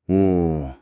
오,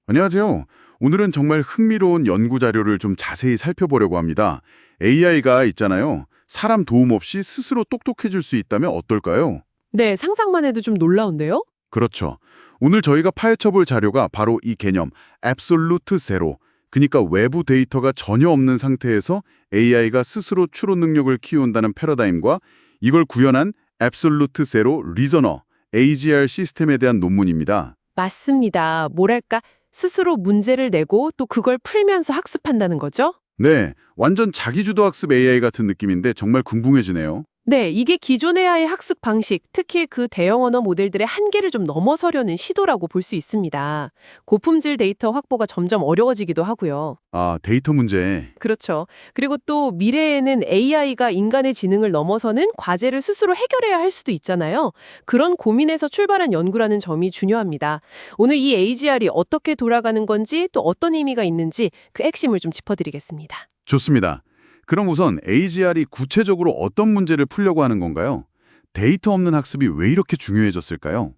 안녕하세요. 오늘은 정말 흥미로운 연구 자료를 좀 자세히 살펴보려고 합니다. AI가 있잖아요. 사람 도움 없이 스스로 똑똑해질 수 있다면 어떨까요? 네, 상상만 해도 좀 놀라운데요? 그렇죠. 오늘 저희가 파헤쳐볼 자료가 바로 이 개념, absolute zero. 그러니까 외부 데이터가 전혀 없는 상태에서 AI가 스스로 추론 능력을 키운다는 패러다임과 이걸 구현한 absolute zero reasoner, AGR 시스템에 대한 논문입니다. 맞습니다. 뭐랄까, 스스로 문제를 내고 또 그걸 풀면서 학습한다는 거죠? 네, 완전 자기주도 학습 AI 같은 느낌인데 정말 궁금해지네요. 네, 이게 기존 AI 학습 방식, 특히 그 대형 언어 모델들의 한계를 좀 넘어서려는 시도라고 볼 수 있습니다. 고품질 데이터 확보가 점점 어려워지기도 하고요. 아, 데이터 문제. 그렇죠. 그리고 또 미래에는 AI가 인간의 지능을 넘어서는 과제를 스스로 해결해야 할 수도 있잖아요. 그런 고민에서 출발한 연구라는 점이 중요합니다. 오늘 이 AGR이 어떻게 돌아가는 건지 또 어떤 의미가 있는지 그 핵심을 좀 짚어드리겠습니다. 좋습니다. 그럼 우선 AGR이 구체적으로 어떤 문제를 풀려고 하는 건가요? 데이터 없는 학습이 왜 이렇게 중요해졌을까요?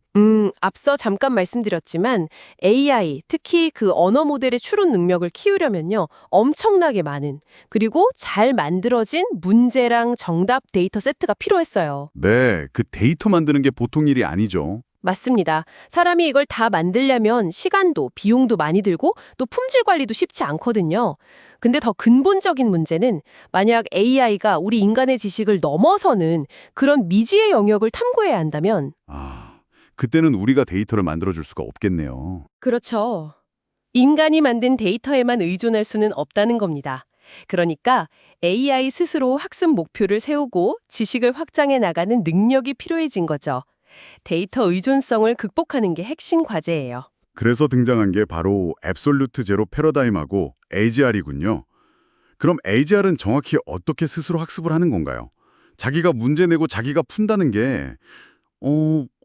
앞서 잠깐 말씀드렸지만 AI, 특히 그 언어 모델의 추론 능력을 키우려면요. 엄청나게 많은, 그리고 잘 만들어진 문제랑 정답 데이터 세트가 필요했어요. 네, 그 데이터 만드는 게 보통 일이 아니죠. 맞습니다. 사람이 이걸 다 만들려면 시간도, 비용도 많이 들고 또 품질 관리도 쉽지 않거든요. 근데 더 근본적인 문제는 만약 AI가 우리 인간의 지식을 넘어서는 그런 미지의 영역을 탐구해야 한다면 아, 그때는 우리가 데이터를 만들어줄 수가 없겠네요. 그렇죠. 인간이 만든 데이터에만 의존할 수는 없다는 겁니다. 그러니까 AI 스스로 학습 목표를 세우고 지식을 확장해 나가는 능력이 필요해진 거죠. 데이터 의존성을 극복하는 게 핵심 과제예요. 그래서 등장한 게 바로 앱솔루트 제로 패러다임하고 AGR이군요. 그럼 AGR은 정확히 어떻게 스스로 학습을 하는 건가요? 자기가 문제 내고 자기가 푼다는 게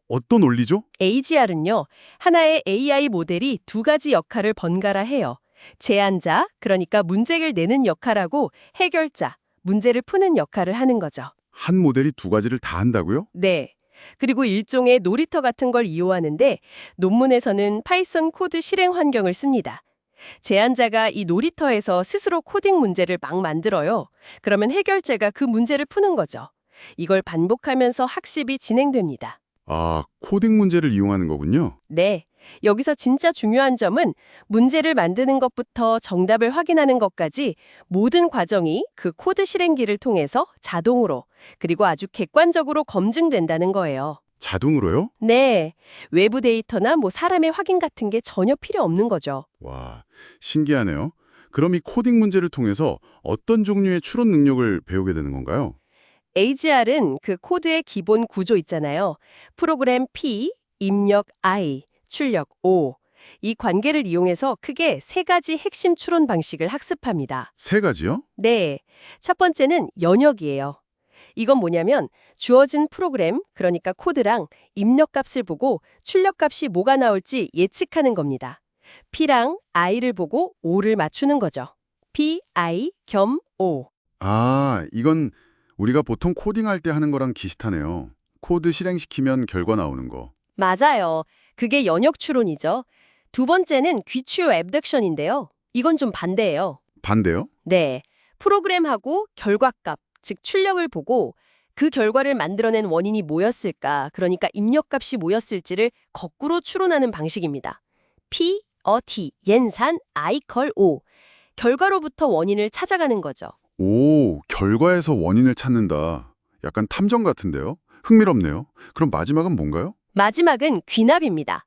어떤 원리죠? AGR은요, 하나의 AI 모델이 두 가지 역할을 번갈아 해요. 제안자, 그러니까 문제를 내는 역할하고 해결자, 문제를 푸는 역할을 하는 거죠. 한 모델이 두 가지를 다 한다고요? 네. 그리고 일종의 놀이터 같은 걸 이용하는데 논문에서는 파이썬 코드 실행 환경을 씁니다. 제안자가 이 놀이터에서 스스로 코딩 문제를 막 만들어요. 그러면 해결자가 그 문제를 푸는 거죠. 이걸 반복하면서 학습이 진행됩니다. 아, 코딩 문제를 이용하는 거군요. 네. 여기서 진짜 중요한 점은 문제를 만드는 것부터 정답을 확인하는 것까지 모든 과정이 그 코드 실행기를 통해서 자동으로 그리고 아주 객관적으로 검증된다는 거예요. 자동으로요? 네. 외부 데이터나 사람의 확인 같은 게 전혀 필요 없는 거죠. 와, 신기하네요. 그럼 이 코딩 문제를 통해서 어떤 종류의 추론 능력을 배우게 되는 건가요? AGR은 그 코드의 기본 구조 있잖아요. 프로그램 P, 입력 I, 출력 O. 이 관계를 이용해서 크게 세 가지 핵심 추론 방식을 학습합니다. 세 가지요? 네. 첫 번째는 연역이에요. 이건 뭐냐면 주어진 프로그램, 그러니까 코드랑 입력값을 보고 출력값이 뭐가 나올지 예측하는 겁니다. P랑 I를 보고 O를 맞추는 거죠. P, I, 겸 O. 아, 이건 우리가 보통 코딩할 때 하는 거랑 비슷하네요. 코드 실행시키면 결과 나오는 거. 맞아요. 그게 연역 추론이죠. 두 번째는 귀추 앱덕션인데요. 이건 좀 반대예요. 반대요? 네. 프로그램하고 결과값, 즉 출력을 보고 그 결과를 만들어낸 원인이 뭐였을까, 그러니까 입력값이 뭐였을지를 거꾸로 추론하는 방식입니다. P, T, 옌산, I, O. 결과로부터 원인을 찾아가는 거죠. 오, 결과에서 원인을 찾는다. 약간 탐정 같은데요? 흥미롭네요. 그럼 마지막은 뭔가요? 마지막은 귀납입니다.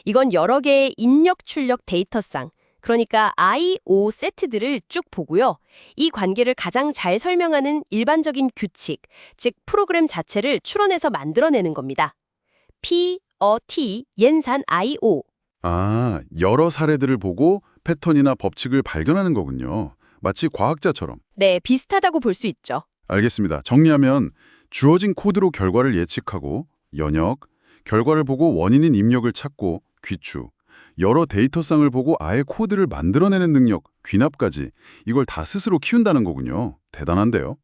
이건 여러 개의 입력 출력 데이터상, 그러니까 I/O 세트들을 쭉 보고요. 이 관계를 가장 잘 설명하는 일반적인 규칙, 즉 프로그램 자체를 추론해서 만들어내는 겁니다. P, T, 옌산 I/O. 아, 여러 사례들을 보고 패턴이나 법칙을 발견하는 거군요. 마치 과학자처럼. 네, 비슷하다고 볼 수 있죠. 알겠습니다. 정리하면 주어진 코드로 결과를 예측하고 연역, 결과를 보고 원인인 입력을 찾고 귀추, 여러 데이터상을 보고 아예 코드를 만들어내는 능력, 귀납까지 이걸 다 스스로 키운다는 거군요. 대단한데요.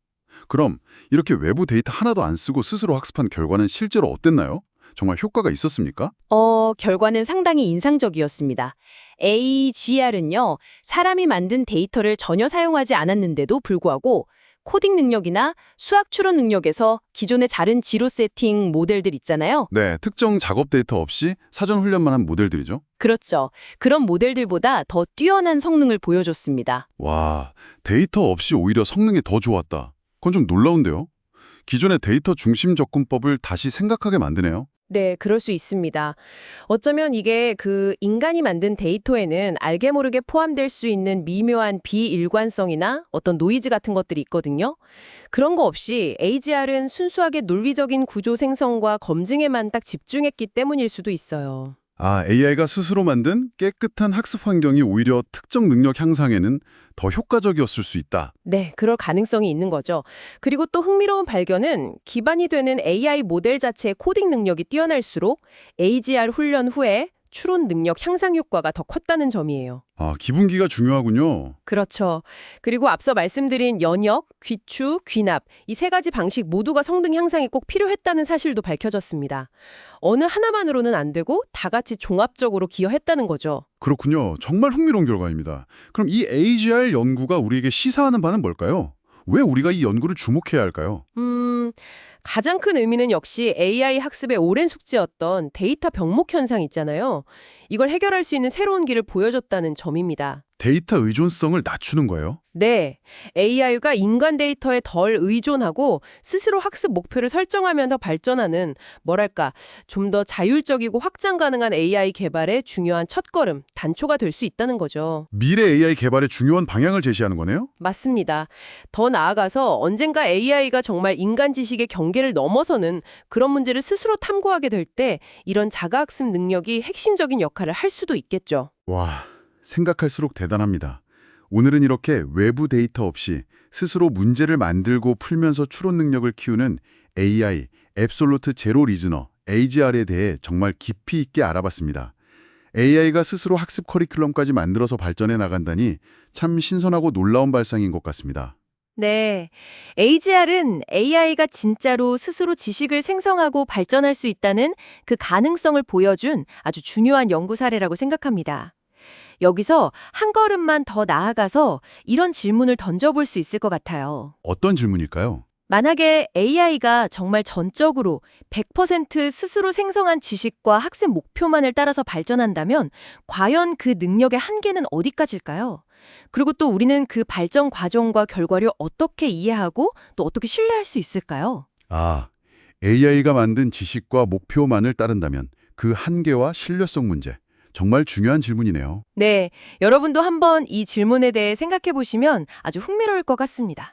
그럼 이렇게 외부 데이터 하나도 안 쓰고 스스로 학습한 결과는 실제로 어땠나요? 정말 효과가 있었습니까? 결과는 상당히 인상적이었습니다. AGR은요, 사람이 만든 데이터를 전혀 사용하지 않았는데도 불구하고 코딩 능력이나 수학 추론 능력에서 기존의 다른 지로 세팅 모델들 있잖아요. 네, 특정 작업 데이터 없이 사전 훈련만 한 모델들이죠. 그렇죠. 그런 모델들보다 더 뛰어난 성능을 보여줬습니다. 와, 데이터 없이 오히려 성능이 더 좋았다. 그건 좀 놀라운데요. 기존의 데이터 중심 접근법을 다시 생각하게 만드네요. 네, 그럴 수 있습니다. 어쩌면 이게 그 인간이 만든 데이터에는 알게 모르게 포함될 수 있는 미묘한 비일관성이나 어떤 노이즈 같은 것들이 있거든요. 그런 거 없이 AGR은 순수하게 논리적인 구조 생성과 검증에만 딱 집중했기 때문일 수도 있어요. 아, AI가 스스로 만든 깨끗한 학습 환경이 오히려 특정 능력 향상에는 더 효과적이었을 수 있다. 네, 그럴 가능성이 있는 거죠. 그리고 또 흥미로운 발견은 기반이 되는 AI 모델 자체의 코딩 능력이 뛰어날수록 AGR 훈련 후에 추론 능력 향상 효과가 더 컸다는 점이에요. 아, 기분기가 중요하군요. 그렇죠. 그리고 앞서 말씀드린 연역, 귀추, 귀납 이 세 가지 방식 모두가 성능 향상에 꼭 필요했다는 사실도 밝혀졌습니다. 어느 하나만으로는 안 되고 다 같이 종합적으로 기여했다는 거죠. 그렇군요. 정말 흥미로운 결과입니다. 그럼 이 AGR 연구가 우리에게 시사하는 바는 뭘까요? 왜 우리가 이 연구를 주목해야 할까요? 가장 큰 의미는 역시 AI 학습의 오랜 숙제였던 데이터 병목 현상 있잖아요. 이걸 해결할 수 있는 새로운 길을 보여줬다는 점입니다. 데이터 의존성을 낮추는 거예요? 네, AI가 인간 데이터에 덜 의존하고 스스로 학습 목표를 설정하면서 발전하는 뭐랄까 좀 더 자율적이고 확장 가능한 AI 개발의 중요한 첫걸음, 단초가 될 수 있다는 거죠. 미래 AI 개발의 중요한 방향을 제시하는 거네요? 맞습니다. 더 나아가서 언젠가 AI가 정말 인간 지식의 경계를 넘어서는 그런 문제를 스스로 탐구하게 될 때 이런 자가학습 능력이 핵심적인 역할을 할 수도 있겠죠. 와, 생각할수록 대단합니다. 오늘은 이렇게 외부 데이터 없이 스스로 문제를 만들고 풀면서 추론 능력을 키우는 AI, 앱솔루트 제로 리즈너, AGR에 대해 정말 깊이 있게 알아봤습니다. AI가 스스로 학습 커리큘럼까지 만들어서 발전해 나간다니 참 신선하고 놀라운 발상인 것 같습니다. 네. AGR은 AI가 진짜로 스스로 지식을 생성하고 발전할 수 있다는 그 가능성을 보여준 아주 중요한 연구 사례라고 생각합니다. 여기서 한 걸음만 더 나아가서 이런 질문을 던져볼 수 있을 것 같아요. 어떤 질문일까요? 만약에 AI가 정말 전적으로 100% 스스로 생성한 지식과 학습 목표만을 따라서 발전한다면 과연 그 능력의 한계는 어디까지일까요? 그리고 또 우리는 그 발전 과정과 결과를 어떻게 이해하고 또 어떻게 신뢰할 수 있을까요? 아, AI가 만든 지식과 목표만을 따른다면 그 한계와 신뢰성 문제, 정말 중요한 질문이네요. 네, 여러분도 한번 이 질문에 대해 생각해 보시면 아주 흥미로울 것 같습니다.